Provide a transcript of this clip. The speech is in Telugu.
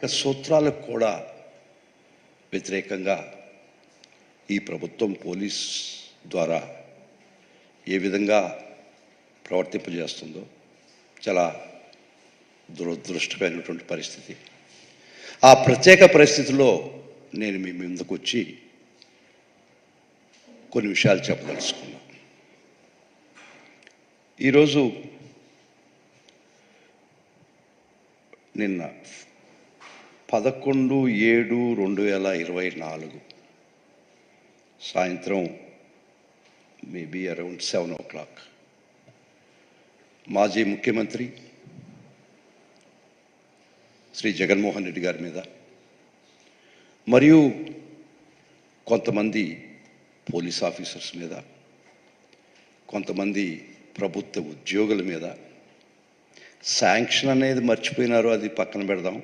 సూత్రాలకు కూడా వ్యతిరేకంగా ఈ ప్రభుత్వం పోలీస్ ద్వారా ఏ విధంగా ప్రవర్తింపజేస్తుందో చాలా దురదృష్టకరమైనటువంటి పరిస్థితి. ఆ ప్రత్యేక పరిస్థితిలో నేను మీ ముందుకు వచ్చి కొన్ని విషయాలు చెప్పదలుచుకున్నాను. ఈరోజు నిన్న 11/7/2024 సాయంత్రం మేబీ అరౌండ్ 7 o'clock మాజీ ముఖ్యమంత్రి శ్రీ జగన్మోహన్ రెడ్డి గారి మీద మరియు కొంతమంది పోలీస్ ఆఫీసర్స్ మీద, కొంతమంది ప్రభుత్వ ఉద్యోగుల మీద శాంక్షన్ అనేది మర్చిపోయినారు, అది పక్కన పెడదాం.